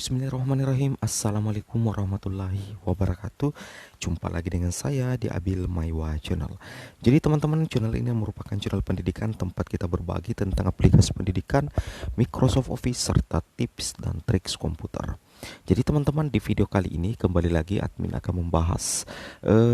Bismillahirrahmanirrahim. Assalamualaikum warahmatullahi wabarakatuh. Jumpa lagi dengan saya di Abil Maiwa Channel. Jadi teman-teman, channel ini merupakan channel pendidikan tempat kita berbagi tentang aplikasi pendidikan, Microsoft Office, serta tips dan trik komputer. Jadi teman-teman, di video kali ini kembali lagi admin akan membahas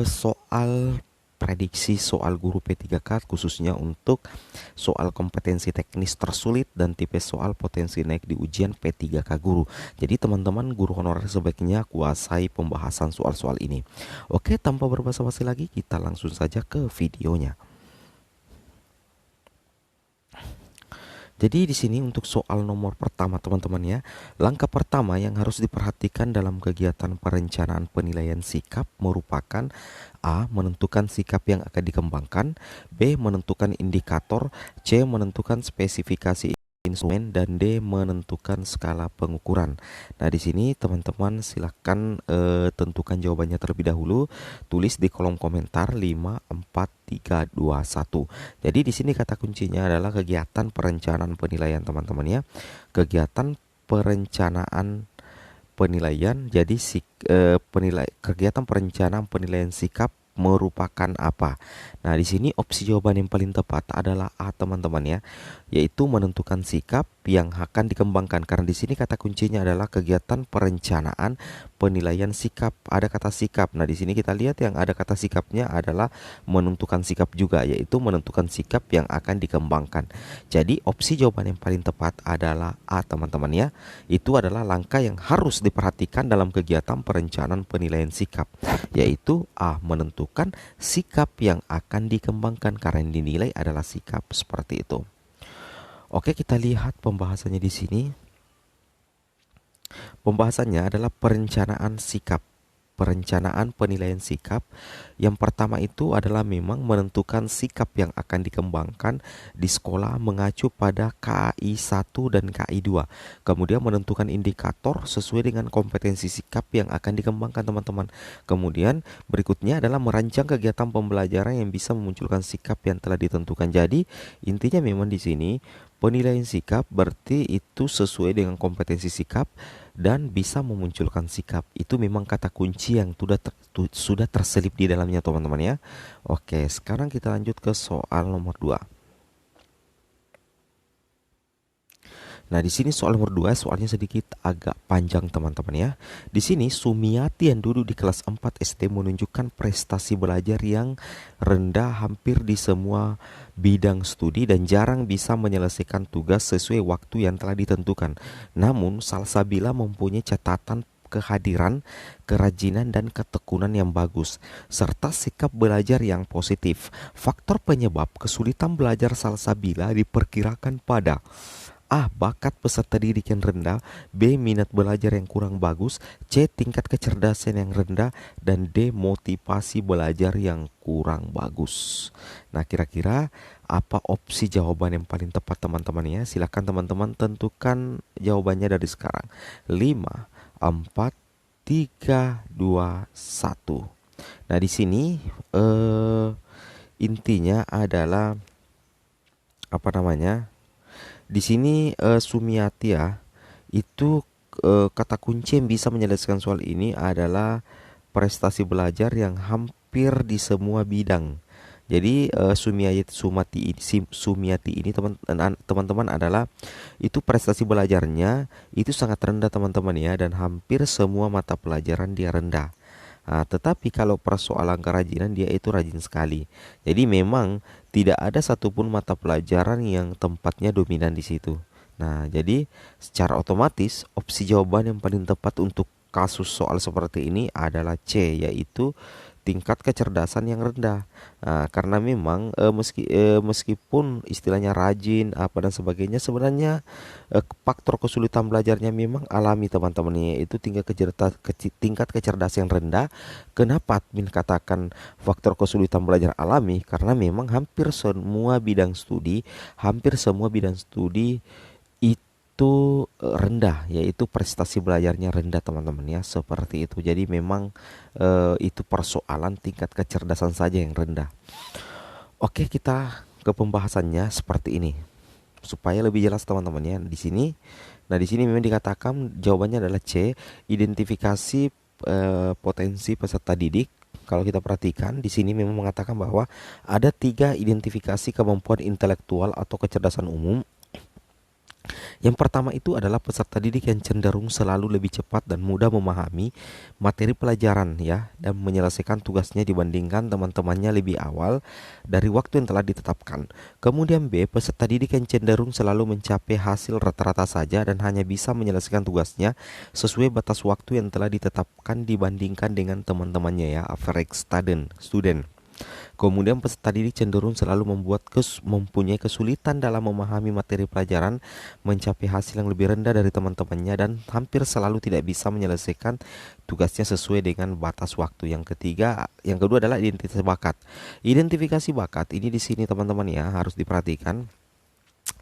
soal prediksi soal guru P3K, khususnya untuk soal kompetensi teknis tersulit dan tipe soal potensi naik di ujian P3K guru. Jadi teman-teman guru honorer sebaiknya kuasai pembahasan soal-soal ini. Oke, tanpa berbasa-basi lagi, kita langsung saja ke videonya. Jadi di sini untuk soal nomor pertama teman-teman ya. Langkah pertama yang harus diperhatikan dalam kegiatan perencanaan penilaian sikap merupakan A. Menentukan sikap yang akan dikembangkan, B. Menentukan indikator, C. Menentukan spesifikasi instrumen, dan D. Menentukan skala pengukuran. Nah, di sini teman-teman silahkan tentukan jawabannya terlebih dahulu. Tulis di kolom komentar 5, 4, 3, 2, 1. Jadi di sini kata kuncinya adalah kegiatan perencanaan penilaian teman-teman ya. Kegiatan perencanaan penilaian. Jadi kegiatan perencanaan penilaian sikap merupakan apa? Nah, di sini opsi jawaban yang paling tepat adalah A teman-teman ya, yaitu menentukan sikap yang akan dikembangkan. Karena di sini kata kuncinya adalah kegiatan perencanaan penilaian sikap. Ada kata sikap. Nah, di sini kita lihat yang ada kata sikapnya adalah menentukan sikap juga, yaitu menentukan sikap yang akan dikembangkan. Jadi opsi jawaban yang paling tepat adalah A teman-teman ya. Itu adalah langkah yang harus diperhatikan dalam kegiatan perencanaan penilaian sikap, yaitu A. Menentukan sikap yang akan dikembangkan karena yang dinilai adalah sikap, seperti itu. Oke, kita lihat pembahasannya di sini. Pembahasannya adalah perencanaan sikap. Perencanaan penilaian sikap. Yang pertama itu adalah memang menentukan sikap yang akan dikembangkan di sekolah mengacu pada KAI 1 dan KAI 2. Kemudian menentukan indikator sesuai dengan kompetensi sikap yang akan dikembangkan teman-teman. Kemudian berikutnya adalah merancang kegiatan pembelajaran yang bisa memunculkan sikap yang telah ditentukan. Jadi intinya memang di sini penilaian sikap berarti itu sesuai dengan kompetensi sikap dan bisa memunculkan sikap. Itu memang kata kunci yang sudah terselip di dalamnya teman-teman ya. Oke, sekarang kita lanjut ke soal nomor 2. Nah, di sini soal nomor 2 soalnya sedikit agak panjang teman-teman ya. Di sini Sumiati yang duduk di kelas 4 SD menunjukkan prestasi belajar yang rendah hampir di semua bidang studi dan jarang bisa menyelesaikan tugas sesuai waktu yang telah ditentukan. Namun, Salsabila mempunyai catatan kehadiran, kerajinan, dan ketekunan yang bagus, serta sikap belajar yang positif. Faktor penyebab kesulitan belajar Salsabila diperkirakan pada A. Bakat peserta didik yang rendah, B. Minat belajar yang kurang bagus, C. Tingkat kecerdasan yang rendah, dan D. Motivasi belajar yang kurang bagus. Nah, kira-kira apa opsi jawaban yang paling tepat teman-teman ya? Silakan teman-teman tentukan jawabannya dari sekarang. 5, 4, 3, 2, 1. Nah, di sini intinya adalah apa namanya? Di sini Sumiati ya, itu kata kunci yang bisa menyelesaikan soal ini adalah prestasi belajar yang hampir di semua bidang. Jadi Sumiati ini teman-teman adalah itu prestasi belajarnya itu sangat rendah teman-teman ya, dan hampir semua mata pelajaran dia rendah. Nah, tetapi kalau persoalan kerajinan dia itu rajin sekali. Jadi memang tidak ada satupun mata pelajaran yang tempatnya dominan di situ. Nah, jadi secara otomatis opsi jawaban yang paling tepat untuk kasus soal seperti ini adalah C, yaitu tingkat kecerdasan yang rendah. Nah, karena memang meskipun istilahnya rajin apa dan sebagainya, sebenarnya faktor kesulitan belajarnya memang alami teman-teman, yaitu tingkat kecerdasan yang rendah. Kenapa admin katakan faktor kesulitan belajar alami? Karena memang hampir semua bidang studi itu rendah, yaitu prestasi belajarnya rendah teman-teman ya, seperti itu. Jadi memang itu persoalan tingkat kecerdasan saja yang rendah. Oke, kita ke pembahasannya seperti ini supaya lebih jelas teman-teman ya. Di sini Nah, di sini memang dikatakan jawabannya adalah C, identifikasi potensi peserta didik. Kalau kita perhatikan di sini memang mengatakan bahwa ada 3 identifikasi kemampuan intelektual atau kecerdasan umum. Yang pertama itu adalah peserta didik yang cenderung selalu lebih cepat dan mudah memahami materi pelajaran ya dan menyelesaikan tugasnya dibandingkan teman-temannya lebih awal dari waktu yang telah ditetapkan. Kemudian B, peserta didik yang cenderung selalu mencapai hasil rata-rata saja dan hanya bisa menyelesaikan tugasnya sesuai batas waktu yang telah ditetapkan dibandingkan dengan teman-temannya ya, average student. Kemudian peserta didik cenderung selalu mempunyai kesulitan dalam memahami materi pelajaran, mencapai hasil yang lebih rendah dari teman-temannya dan hampir selalu tidak bisa menyelesaikan tugasnya sesuai dengan batas waktu. Yang kedua adalah identitas bakat. Identifikasi bakat ini di sini teman-teman ya harus diperhatikan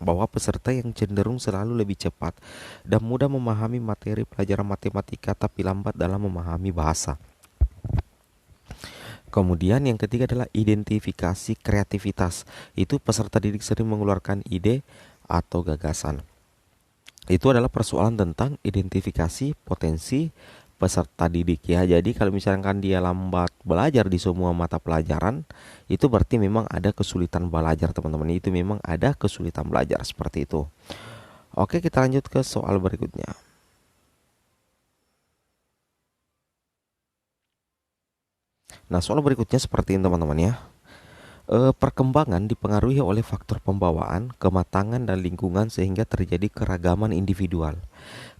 bahwa peserta yang cenderung selalu lebih cepat dan mudah memahami materi pelajaran matematika tapi lambat dalam memahami bahasa. Kemudian yang ketiga adalah identifikasi kreativitas. Itu peserta didik sering mengeluarkan ide atau gagasan. Itu adalah persoalan tentang identifikasi potensi peserta didik ya. Jadi kalau misalkan dia lambat belajar di semua mata pelajaran, itu berarti memang ada kesulitan belajar teman-teman. Itu memang ada kesulitan belajar seperti itu. Oke, kita lanjut ke soal berikutnya. Nah, soal berikutnya seperti ini teman-teman ya. Perkembangan dipengaruhi oleh faktor pembawaan, kematangan, dan lingkungan sehingga terjadi keragaman individual.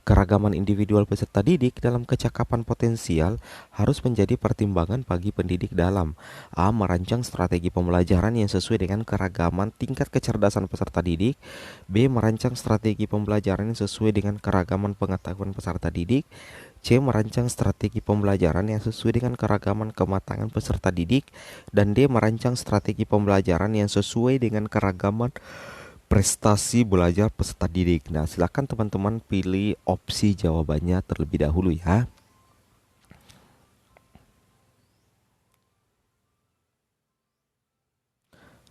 Keragaman individual peserta didik dalam kecakapan potensial harus menjadi pertimbangan bagi pendidik dalam A. Merancang strategi pembelajaran yang sesuai dengan keragaman tingkat kecerdasan peserta didik. B. Merancang strategi pembelajaran yang sesuai dengan keragaman pengetahuan peserta didik. C. Merancang strategi pembelajaran yang sesuai dengan keragaman kematangan peserta didik. Dan D. Merancang strategi pembelajaran yang sesuai dengan keragaman prestasi belajar peserta didik. Nah, silakan teman-teman pilih opsi jawabannya terlebih dahulu ya.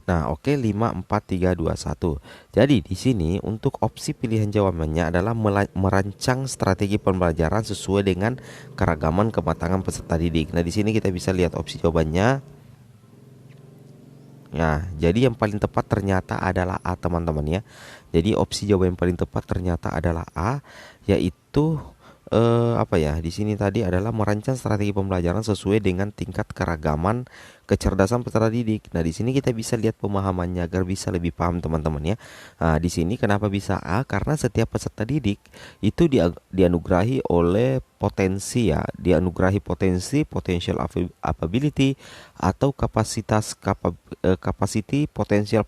Nah, oke, 5 4 3 2 1. Jadi, di sini untuk opsi pilihan jawabannya adalah merancang strategi pembelajaran sesuai dengan keragaman kematangan peserta didik. Nah, di sini kita bisa lihat opsi jawabannya. Nah, jadi yang paling tepat ternyata adalah A teman-teman ya. Jadi opsi jawaban yang paling tepat ternyata adalah A, yaitu apa ya? Di sini tadi adalah merancang strategi pembelajaran sesuai dengan tingkat keragaman kecerdasan peserta didik. Nah, di sini kita bisa lihat pemahamannya agar bisa lebih paham teman-teman ya. Nah, di sini kenapa bisa A? Karena setiap peserta didik itu dianugerahi oleh potensi ya, dianugerahi potensi potential ability atau capacity potential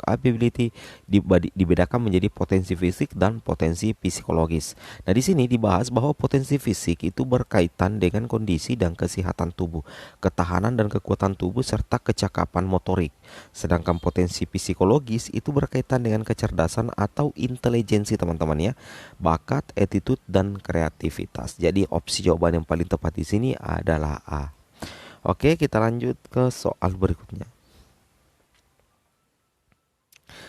ability dibedakan menjadi potensi fisik dan potensi psikologis. Nah, di sini dibahas bahwa potensi fisik itu berkaitan dengan kondisi dan kesehatan tubuh, ketahanan dan kekuatan tubuh serta kecakapan motorik. Sedangkan potensi psikologis itu berkaitan dengan kecerdasan atau intelijensi teman-teman ya, bakat, attitude dan kreativitas. Jadi opsi jawaban yang paling tepat di sini adalah A. Oke, kita lanjut ke soal berikutnya.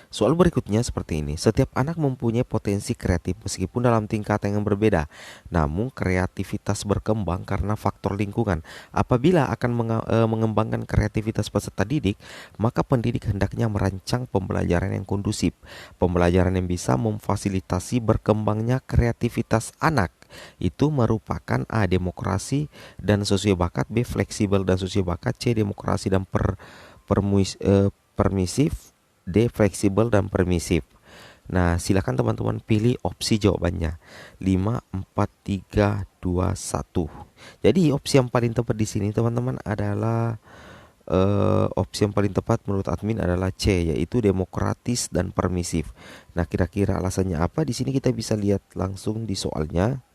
Soal berikutnya seperti ini. Setiap anak mempunyai potensi kreatif meskipun dalam tingkatan yang berbeda. Namun kreativitas berkembang karena faktor lingkungan. Apabila akan mengembangkan kreativitas peserta didik, maka pendidik hendaknya merancang pembelajaran yang kondusif. Pembelajaran yang bisa memfasilitasi berkembangnya kreativitas anak. Itu merupakan A. Demokrasi dan sosiobakat, B. Fleksibel dan sosiobakat, C. Demokrasi dan permisif, D. Fleksibel dan permisif. Nah, silakan teman-teman pilih opsi jawabannya. 5 4 3 2 1. Jadi opsi yang paling tepat di sini teman-teman adalah opsi yang paling tepat menurut admin adalah C, yaitu demokratis dan permisif. Nah, kira-kira alasannya apa? Di sini kita bisa lihat langsung di soalnya.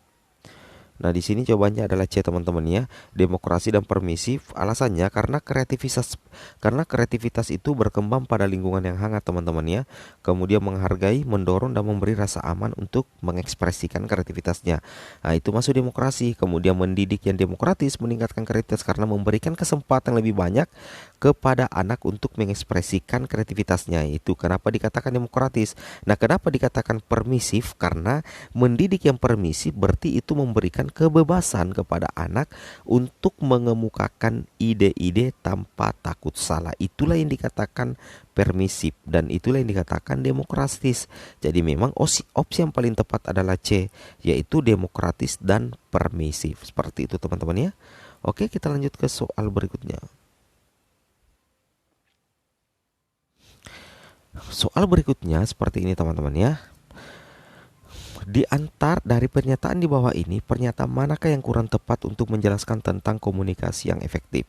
Nah, di sini jawabannya adalah C teman-teman ya. Demokrasi dan permisif. Alasannya karena kreativitas itu berkembang pada lingkungan yang hangat teman-teman ya. Kemudian menghargai, mendorong dan memberi rasa aman untuk mengekspresikan kreativitasnya. Nah, itu masuk demokrasi. Kemudian mendidik yang demokratis meningkatkan kreativitas karena memberikan kesempatan lebih banyak kepada anak untuk mengekspresikan kreativitasnya. Itu kenapa dikatakan demokratis. Nah, kenapa dikatakan permisif? Karena mendidik yang permisif berarti itu memberikan kebebasan kepada anak untuk mengemukakan ide-ide tanpa takut salah. Itulah yang dikatakan permisif dan itulah yang dikatakan demokratis. Jadi memang opsi yang paling tepat adalah C, yaitu demokratis dan permisif. Seperti itu teman-teman ya. Oke, kita lanjut ke soal berikutnya. Soal berikutnya seperti ini teman-teman ya. Dari pernyataan di bawah ini, pernyataan manakah yang kurang tepat untuk menjelaskan tentang komunikasi yang efektif?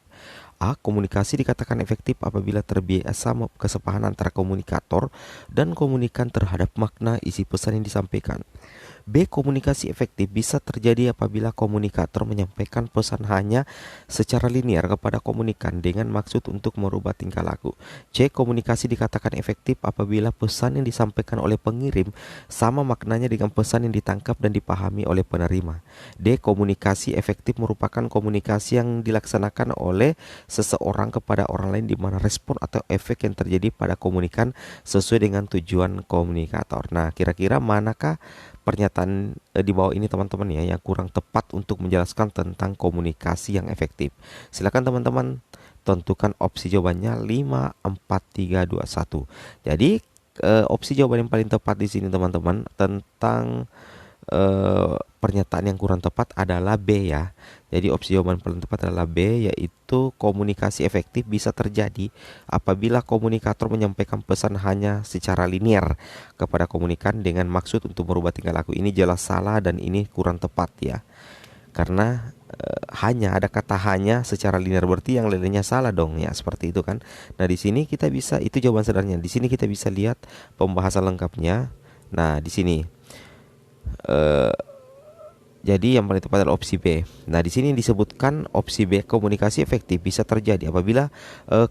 A. Komunikasi dikatakan efektif apabila terbiasa kesepahaman antara komunikator dan komunikan terhadap makna isi pesan yang disampaikan. B. Komunikasi efektif bisa terjadi apabila komunikator menyampaikan pesan hanya secara linear kepada komunikan dengan maksud untuk merubah tingkah laku. C. Komunikasi dikatakan efektif apabila pesan yang disampaikan oleh pengirim sama maknanya dengan pesan yang ditangkap dan dipahami oleh penerima. D. Komunikasi efektif merupakan komunikasi yang dilaksanakan oleh seseorang kepada orang lain di mana respon atau efek yang terjadi pada komunikan sesuai dengan tujuan komunikator. Nah, kira-kira manakah pernyataan di bawah ini teman-teman ya yang kurang tepat untuk menjelaskan tentang komunikasi yang efektif? Silakan teman-teman tentukan opsi jawabannya 5, 4, 3, 2, 1. Jadi opsi jawaban yang paling tepat di sini teman-teman tentang pernyataan yang kurang tepat adalah B ya. Jadi opsi jawaban paling tepat adalah B, yaitu komunikasi efektif bisa terjadi apabila komunikator menyampaikan pesan hanya secara linear kepada komunikan dengan maksud untuk merubah tingkah laku. Ini jelas salah dan ini kurang tepat ya. Karena hanya ada kata hanya secara linear berarti yang lainnya salah dong ya, seperti itu kan. Nah, di sini kita bisa, itu jawaban sebenarnya. Di sini kita bisa lihat pembahasan lengkapnya. Nah, di sini jadi yang paling tepat adalah opsi B. Nah, di sini disebutkan opsi B, komunikasi efektif bisa terjadi apabila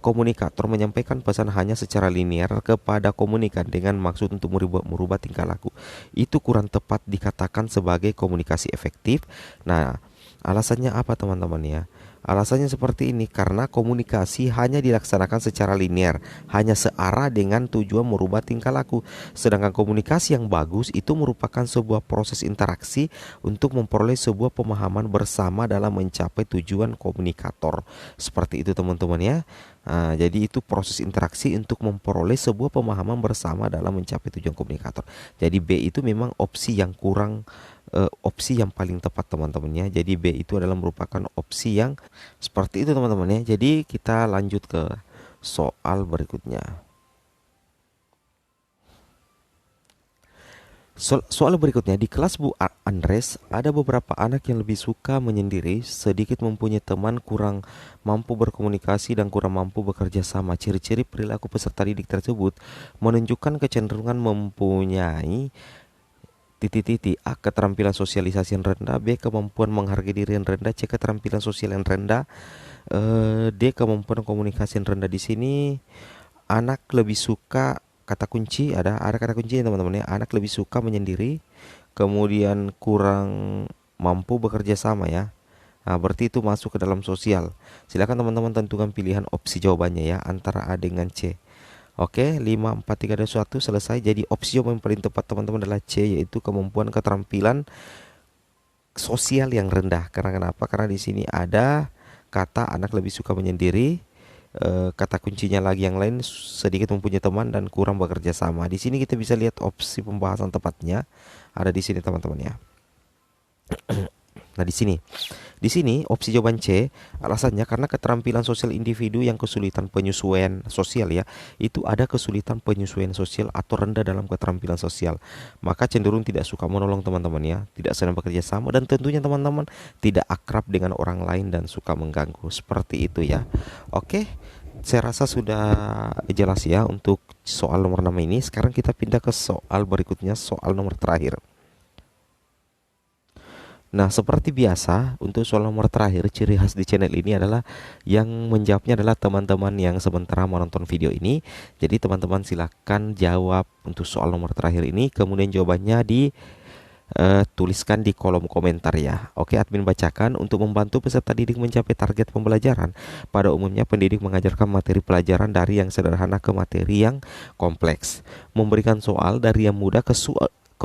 komunikator menyampaikan pesan hanya secara linear kepada komunikan dengan maksud untuk merubah tingkah laku. Itu kurang tepat dikatakan sebagai komunikasi efektif. Nah, alasannya apa teman-teman ya? Alasannya seperti ini, karena komunikasi hanya dilaksanakan secara linear, hanya searah dengan tujuan merubah tingkah laku. Sedangkan komunikasi yang bagus itu merupakan sebuah proses interaksi untuk memperoleh sebuah pemahaman bersama dalam mencapai tujuan komunikator. Seperti itu teman-teman ya. Nah, jadi itu proses interaksi untuk memperoleh sebuah pemahaman bersama dalam mencapai tujuan komunikator. Jadi B itu memang opsi yang paling tepat teman-teman ya. Jadi B itu adalah merupakan opsi yang seperti itu teman-teman ya. Jadi kita lanjut ke soal berikutnya. Soal berikutnya, di kelas Bu Andres ada beberapa anak yang lebih suka menyendiri, sedikit mempunyai teman, kurang mampu berkomunikasi dan kurang mampu bekerja sama. Ciri-ciri perilaku peserta didik tersebut menunjukkan kecenderungan mempunyai titik-titik. A. Keterampilan sosialisasi yang rendah. B. Kemampuan menghargai diri yang rendah. C. Keterampilan sosial yang rendah. D. Kemampuan komunikasi yang rendah. Di sini anak lebih suka, kata kunci ada kata kunci teman-teman ya. Anak lebih suka menyendiri, kemudian kurang mampu bekerja sama ya. Nah, berarti itu masuk ke dalam sosial. Silakan teman-teman tentukan pilihan opsi jawabannya ya antara A dengan C. Oke, 5, 4, 3, 2, 1 selesai. Jadi opsi jawaban yang paling tepat teman-teman adalah C, yaitu kemampuan keterampilan sosial yang rendah. Karena kenapa? Karena di sini ada kata anak lebih suka menyendiri, kata kuncinya lagi yang lain sedikit mempunyai teman dan kurang bekerja sama. Di sini kita bisa lihat opsi pembahasan tepatnya ada di sini teman-teman ya. Nah, di sini opsi jawaban C, alasannya karena keterampilan sosial individu yang kesulitan penyesuaian sosial ya, itu ada kesulitan penyesuaian sosial atau rendah dalam keterampilan sosial, maka cenderung tidak suka menolong teman-teman ya, tidak senang bekerja sama, dan tentunya teman-teman tidak akrab dengan orang lain dan suka mengganggu. Seperti itu ya. Oke, saya rasa sudah jelas ya untuk soal nomor 6 ini. Sekarang kita pindah ke soal berikutnya, soal nomor terakhir. Nah, seperti biasa, untuk soal nomor terakhir, ciri khas di channel ini adalah yang menjawabnya adalah teman-teman yang sementara menonton video ini. Jadi teman-teman silakan jawab untuk soal nomor terakhir ini, kemudian jawabannya tuliskan di kolom komentar ya. Oke, admin bacakan. Untuk membantu peserta didik mencapai target pembelajaran, pada umumnya pendidik mengajarkan materi pelajaran dari yang sederhana ke materi yang kompleks, memberikan soal dari yang mudah ke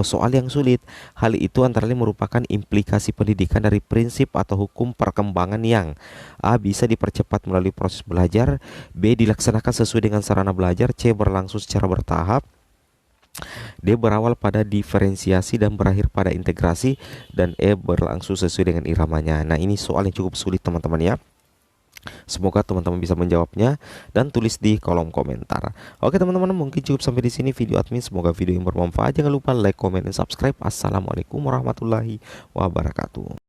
soal yang sulit. Hal itu antara lain merupakan implikasi pendidikan dari prinsip atau hukum perkembangan yang A. bisa dipercepat melalui proses belajar, B. dilaksanakan sesuai dengan sarana belajar, C. berlangsung secara bertahap, D. berawal pada diferensiasi dan berakhir pada integrasi, dan E. berlangsung sesuai dengan iramanya. Nah, ini soal yang cukup sulit teman-teman ya. Semoga teman-teman bisa menjawabnya dan tulis di kolom komentar. Oke teman-teman, mungkin cukup sampai di sini video admin. Semoga video yang bermanfaat. Jangan lupa like, comment, dan subscribe. Assalamualaikum warahmatullahi wabarakatuh.